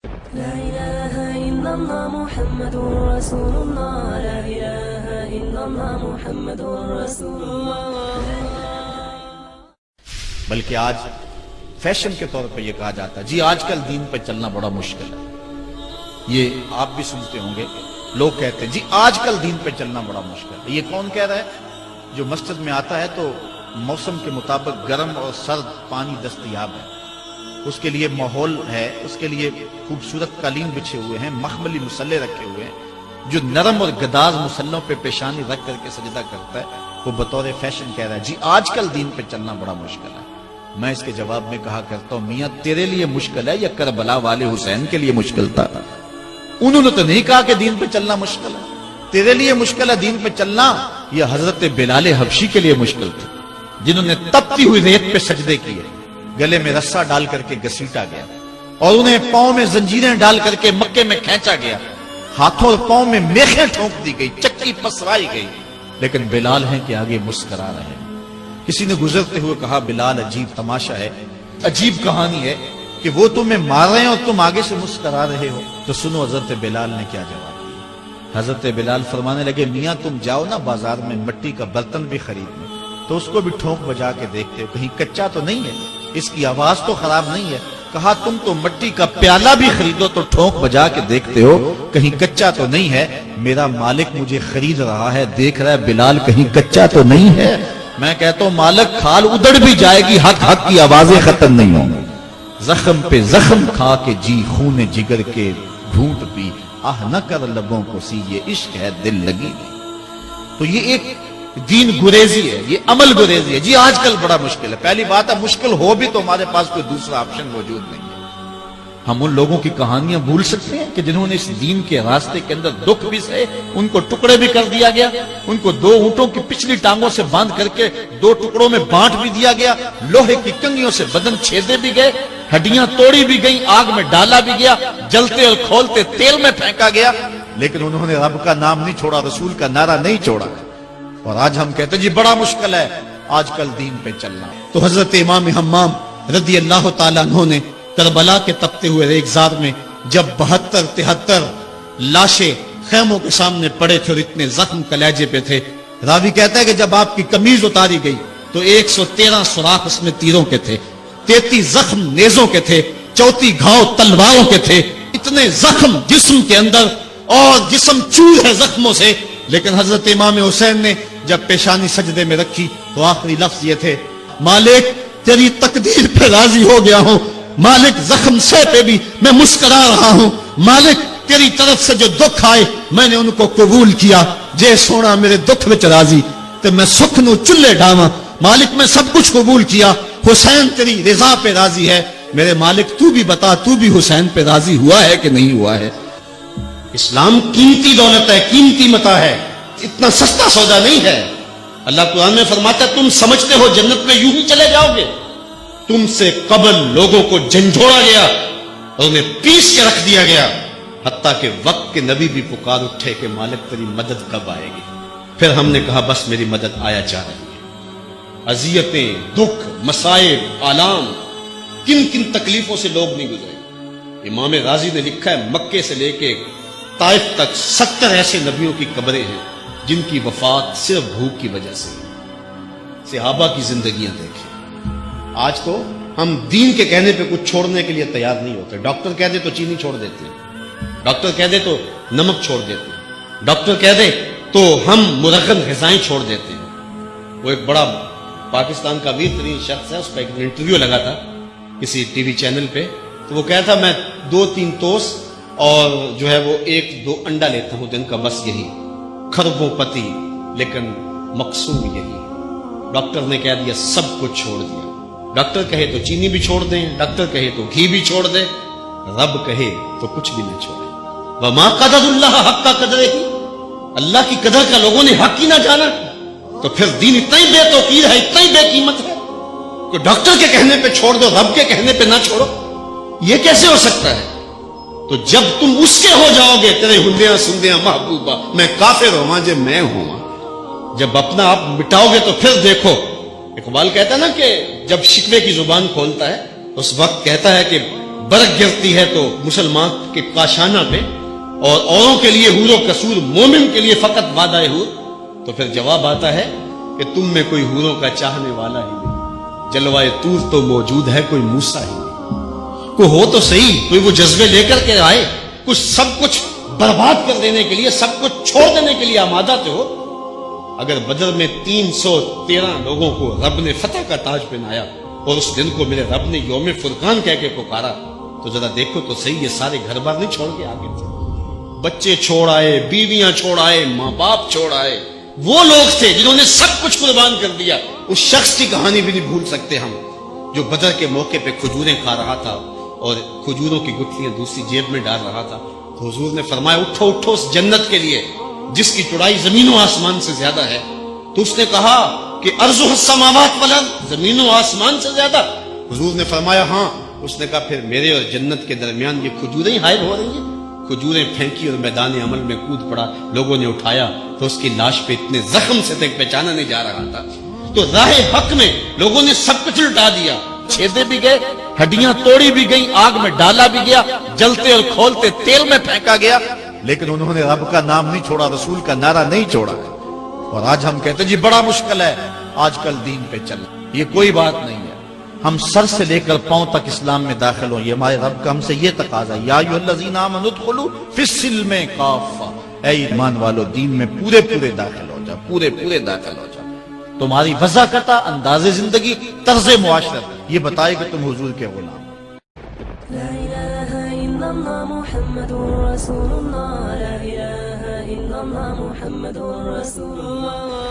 لا إله إلا الله محمد رسول الله لا إله إلا الله محمد رسول الله. بلکہ آج فیشن کے طور پر یہ کہا جاتا ہے جی آج کل دین پہ چلنا بڑا مشکل ہے. یہ آپ بھی سنتے ہوں گے لوگ کہتے ہیں جی آج کل دین پہ چلنا بڑا مشکل ہے. یہ کون کہہ رہا ہے؟ جو مسجد میں آتا ہے تو موسم کے مطابق گرم اور سرد پانی دستیاب ہے، اس کے لیے ماحول ہے، اس کے لیے خوبصورت قالین بچھے ہوئے ہیں، مخملی مصلے رکھے ہوئے ہیں، جو نرم اور گداز مصلوں پہ پیشانی رکھ کر کے سجدہ کرتا ہے وہ بطور فیشن کہہ رہا ہے جی آج کل دین پہ چلنا بڑا مشکل ہے. میں اس کے جواب میں کہا کرتا ہوں میاں تیرے لیے مشکل ہے یا کربلا والے حسین کے لیے مشکل تھا؟ انہوں نے تو نہیں کہا کہ دین پہ چلنا مشکل ہے. تیرے لیے مشکل ہے دین پہ چلنا یا حضرت بلال حبشی کے لیے مشکل تھا جنہوں نے تپتی ہوئی ریت پہ سجدے کیے، گلے میں رسا ڈال کر کے گھسیٹا گیا اور انہیں پاؤں میں زنجیریں ڈال کر کے مکے میں کھینچا گیا، ہاتھوں اور پاؤں میں میخیں ٹھونک دی گئی، چکی پسرائی گئی، لیکن بلال ہیں کہ آگے مسکرا رہے ہیں. کسی نے گزرتے ہوئے کہا بلال عجیب تماشا ہے، عجیب کہانی ہے کہ وہ تمہیں مار رہے ہیں اور تم آگے سے مسکرا رہے ہو. تو سنو حضرت بلال نے کیا جواب دیا. حضرت بلال فرمانے لگے میاں تم جاؤ نا بازار میں مٹی کا برتن بھی خریدنے تو اس کو بھی ٹھونک بجا کے دیکھتے ہو کہیں کچا تو نہیں ہے، اس کی آواز تو خراب نہیں ہے. کہا تم تو مٹی کا پیالہ بھی خریدو تو ٹھونک بجا کے دیکھتے ہو کہیں کچا تو نہیں ہے. میرا مالک مجھے خرید رہا ہے، دیکھ رہا ہے بلال کہیں کچا تو نہیں ہے. میں کہتا ہوں مالک کھال ادڑ بھی جائے گی، حق حق کی آوازیں ختم نہیں ہوں گی. زخم پہ زخم کھا کے جی خون جگر کے گھونٹ پی، آہ نہ کر لبوں کو سی یہ عشق ہے دل لگی. تو یہ ایک دین گریزی ہے، یہ عمل گریزی ہے. جی آج کل بڑا مشکل ہے. پہلی بات ہے مشکل ہو بھی تو ہمارے پاس کوئی دوسرا آپشن موجود نہیں ہے. ہم ان لوگوں کی کہانیاں بھول سکتے ہیں کہ جنہوں نے اس دین کے راستے کے اندر دکھ بھی سہے، ان کو ٹکڑے بھی کر دیا گیا، ان کو 2 اونٹوں کی پچھلی ٹانگوں سے باندھ کر کے 2 ٹکڑوں میں بانٹ بھی دیا گیا، لوہے کی کنگھیوں سے بدن چھیدے بھی گئے، ہڈیاں توڑی بھی گئیں، آگ میں ڈالا بھی گیا، جلتے اور کھولتے تیل میں پھینکا گیا، لیکن انہوں نے رب کا نام نہیں چھوڑا، رسول کا نعرہ نہیں چھوڑا. اور آج ہم کہتے ہیں جی بڑا مشکل ہے آج کل دین پہ چلنا. تو حضرت امام حمام رضی اللہ تعالیٰ عنہ نے کربلا کے تپتے ہوئے ریگزار میں جب 72-73 لاشیں خیموں کے سامنے پڑے تھے اور اتنے زخم کلیجے پہ تھے، راوی کہتا ہے کہ جب آپ کی قمیض اتاری گئی تو 113 سوراخ اس میں تیروں کے تھے، 33 زخم نیزوں کے تھے، 34 گھاؤ تلواروں کے تھے. اتنے زخم جسم کے اندر اور جسم چور ہے زخموں سے. لیکن حضرت امام حسین نے جب پیشانی سجدے میں رکھی تو آخری لفظ یہ تھے مالک تیری تقدیر پہ راضی ہو گیا ہوں، مالک زخم سے پہ بھی میں مسکرا رہا ہوں، مالک تیری طرف سے جو دکھ آئے میں نے ان کو قبول کیا، جے سونا میرے دکھ وچ راضی تو میں سکھ نو چلے ڈاواں. مالک میں سب کچھ قبول کیا، حسین تیری رضا پہ راضی ہے. میرے مالک تو بھی بتا تو بھی حسین پہ راضی ہوا ہے کہ نہیں ہوا ہے؟ اسلام قیمتی دولت ہے، قیمتی متاع ہے، اتنا سستا سودا نہیں ہے. اللہ قرآن میں فرماتا ہے تم سمجھتے ہو جنت میں یوں ہی چلے جاؤ گے؟ تم سے قبل لوگوں کو جھنجھوڑا گیا اور انہیں پیس کے رکھ دیا گیا، حتیٰ کہ وقت کے نبی بھی پکار اٹھے کہ مالک تیری مدد کب آئے گی؟ پھر ہم نے کہا بس میری مدد آیا جا رہی ہے. اذیتیں، دکھ، مصائب، آلام، کن کن تکلیفوں سے لوگ نہیں گزرے. امام غازی نے لکھا ہے مکے سے لے کے طائف تک 70 ایسے نبیوں کی قبریں ہیں جن کی وفات صرف بھوک کی وجہ سے. صحابہ کی زندگیاں دیکھیں. آج تو ہم دین کے کہنے پہ کچھ چھوڑنے کے لیے تیار نہیں ہوتے. ڈاکٹر کہہ دے تو چینی چھوڑ دیتے ہیں، ڈاکٹر کہہ دے تو نمک چھوڑ دیتے ہیں، ڈاکٹر کہہ دے تو ہم مرغن غذائیں چھوڑ دیتے ہیں. وہ ایک بڑا پاکستان کا امیر ترین شخص ہے، اس کا ایک انٹرویو لگا تھا کسی ٹی وی چینل پہ، تو وہ کہتا تھا میں 2-3 ٹوسٹ اور جو ہے وہ 1-2 انڈا لیتا ہوں دن کا، بس یہی خربوں پتی، لیکن مقصود یہی. ڈاکٹر نے کہہ دیا سب کچھ چھوڑ دیا. ڈاکٹر کہے تو چینی بھی چھوڑ دیں، ڈاکٹر کہے تو گھی بھی چھوڑ دیں، رب کہے تو کچھ بھی نہ چھوڑے. وما قدر اللہ حق کا قدر ہی، اللہ کی قدر کا لوگوں نے حق ہی نہ جانا، تو پھر دین اتنا ہی بے توقیر ہے، اتنا ہی بے قیمت ہے کہ ڈاکٹر کے کہنے پہ چھوڑ دو، رب کے کہنے پہ نہ چھوڑو. یہ کیسے ہو سکتا ہے؟ تو جب تم اس کے ہو جاؤ گے تیرے ہندیاں سندیاں محبوبہ میں کافر ہوں جے میں ہوں، جب اپنا آپ مٹاؤ گے تو پھر دیکھو. اقبال کہتا ہے نا کہ جب شکوے کی زبان کھولتا ہے اس وقت کہتا ہے کہ برق گرتی ہے تو مسلمان کے کاشانہ پہ، اور اوروں کے لیے حور و قصور، مومن کے لیے فقط وعدہ حور، تو پھر جواب آتا ہے کہ تم میں کوئی حوروں کا چاہنے والا ہی نہیں، جلوائے طور تو موجود ہے، کوئی موسیٰ ہی نہیں، کوئی ہو تو صحیح، کوئی وہ جذبے لے کر کے آئے، کچھ سب کچھ برباد کر دینے کے لیے، سب کچھ چھوڑ دینے کے لیے آمادہ تو ہو۔ اگر بدر میں 313 لوگوں کو رب نے فتح کا تاج پہنایا اور اس دن کو میرے رب نے یوم فرقان کہہ کے پکارا، تو ذرا دیکھو تو صحیح، یہ سارے گھر بار نہیں چھوڑ کے آگے تھے، بچے چھوڑ آئے، بیویاں چھوڑ آئے، ماں باپ چھوڑ آئے، وہ لوگ تھے جنہوں نے سب کچھ قربان کر دیا۔ اس شخص کی کہانی بھی نہیں بھول سکتے ہم، جو بدر کے موقع پہ کھجوریں کھا رہا تھا اور کھجوروں کی گٹھلیاں دوسری جیب میں ڈال رہا تھا، تو حضور نے فرمایا اٹھو اٹھو اس جنت کے لیے جس کی چوڑائی زمین و آسمان سے زیادہ ہے۔ تو اس نے کہا کہ ارضها السماوات والارض، زمین و آسمان سے زیادہ؟ حضور نے فرمایا ہاں۔ اس نے کہا پھر میرے اور جنت کے درمیان یہ کھجوریں حائل ہو رہی ہیں؟ کھجوریں پھینکی اور میدان عمل میں کود پڑا، لوگوں نے اٹھایا تو اس کی لاش پہ اتنے زخم سے تک پہچانا نہیں جا رہا تھا۔ تو راہ حق میں لوگوں نے سب کچھ لٹا دیا، چھیدے بھی گئے، ہڈیاں توڑی بھی گئیں، آگ میں ڈالا بھی گیا، جلتے اور کھولتے تیل میں پھینکا گیا، لیکن انہوں نے رب کا نام نہیں چھوڑا، رسول کا نعرہ نہیں چھوڑا۔ اور آج ہم کہتے ہیں جی بڑا مشکل ہے آج کل دین پہ چلنا، یہ کوئی بات نہیں ہے، ہم سر سے لے کر پاؤں تک اسلام میں داخل ہوں، یہ ہمارے رب کا ہم سے یہ تقاضا ہے، یا ایھا الذین آمنوا ادخلوا فی السلم کافہ، اے ایمان والو دین میں پورے پورے داخل ہو جاؤ، پورے پورے داخل ہو جاؤ۔ تمہاری وضاحت، انداز زندگی، طرز معاشرت یہ بتائے کہ تم حضور کے غلام۔ لا إله إلا الله محمد رسول الله، لا إله إلا الله محمد رسول الله۔